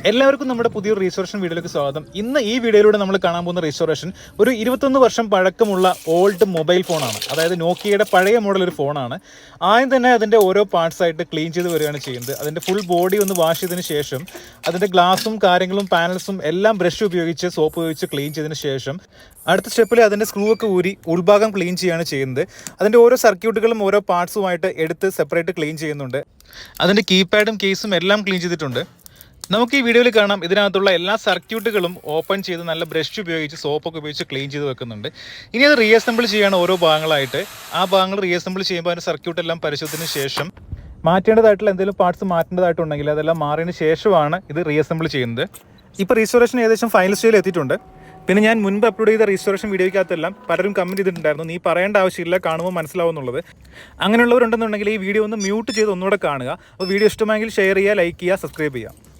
എല്ലാവർക്കും നമ്മുടെ പുതിയൊരു റീസ്റ്റോറേഷൻ വീഡിയോയിലേക്ക് സ്വാഗതം. ഇന്ന് ഈ വീഡിയോയിലൂടെ നമ്മൾ കാണാൻ പോകുന്ന റീസ്റ്റോറേഷൻ ഒരു 21 വർഷം പഴക്കമുള്ള ഓൾഡ് മൊബൈൽ ഫോണാണ്. അതായത് നോക്കിയയുടെ പഴയ മോഡൽ ഒരു ഫോണാണ്. ആദ്യം തന്നെ അതിൻ്റെ ഓരോ പാർട്സ് ആയിട്ട് ക്ലീൻ ചെയ്ത് വരികയാണ് ചെയ്യുന്നത്. അതിൻ്റെ ഫുൾ ബോഡി ഒന്ന് വാഷ് ചെയ്തതിന് ശേഷം അതിൻ്റെ ഗ്ലാസും കാര്യങ്ങളും പാനൽസും എല്ലാം ബ്രഷ് ഉപയോഗിച്ച് സോപ്പ് ഉപയോഗിച്ച് ക്ലീൻ ചെയ്തതിന് ശേഷം അടുത്ത സ്റ്റെപ്പിൽ അതിൻ്റെ സ്ക്രൂ ഒക്കെ ഊരി ഉൾഭാഗം ക്ലീൻ ചെയ്യുകയാണ് ചെയ്യുന്നത്. അതിൻ്റെ ഓരോ സർക്യൂട്ടുകളും ഓരോ പാർട്സുമായിട്ട് എടുത്ത് സെപ്പറേറ്റ് ക്ലീൻ ചെയ്യുന്നുണ്ട്. അതിൻ്റെ കീപാഡും കേസും എല്ലാം ക്ലീൻ ചെയ്തിട്ടുണ്ട്. നമുക്ക് ഈ വീഡിയോയിൽ കാണാം ഇതിനകത്തുള്ള എല്ലാ സർക്യൂട്ടുകളും ഓപ്പൺ ചെയ്ത് നല്ല ബ്രഷ് ഉപയോഗിച്ച് സോപ്പൊക്കെ ഉപയോഗിച്ച് ക്ലീൻ ചെയ്ത് വെക്കുന്നുണ്ട്. ഇനി അത് റീഅസംബിൾ ചെയ്യാണ് ഓരോ ഭാഗങ്ങളായിട്ട്. ആ ഭാഗങ്ങൾ റീഅസംബിൾ ചെയ്യുമ്പോൾ അതിൻ്റെ സർക്യൂട്ട് എല്ലാം പരിശോധനത്തിന് ശേഷം മാറ്റേണ്ടതായിട്ടുള്ള എന്തെങ്കിലും പാർട്സ് മാറ്റേണ്ടതായിട്ടുണ്ടെങ്കിൽ അതെല്ലാം മാറിയതിന് ശേഷമാണ് ഇത് റീഅസംബിൾ ചെയ്യുന്നത്. ഇപ്പോൾ റീസ്റ്റോറേഷൻ ഏകദേശം ഫൈനൽ സ്റ്റേജിൽ എത്തിയിട്ടുണ്ട്. പിന്നെ ഞാൻ മുൻപ് അപ്ലോഡ് ചെയ്ത റീസ്റ്റോറേഷൻ വീഡിയോയ്ക്കകത്തെല്ലാം പലരും കമൻറ്റ് ചെയ്തിട്ടുണ്ടായിരുന്നു, നീ പറയേണ്ട ആവശ്യമില്ല, കാണുമ്പോൾ മനസ്സിലാവുന്നുള്ളത്. അങ്ങനെയുള്ളവരുണ്ടെന്നുണ്ടെങ്കിൽ ഈ വീഡിയോ ഒന്ന് മ്യൂട്ട് ചെയ്ത് ഒന്നുകൂടെ കാണുക. അപ്പോൾ വീഡിയോ ഇഷ്ടമായെങ്കിൽ ഷെയർ ചെയ്യുക, ലൈക്ക് ചെയ്യുക, സബ്സ്ക്രൈബ് ചെയ്യുക.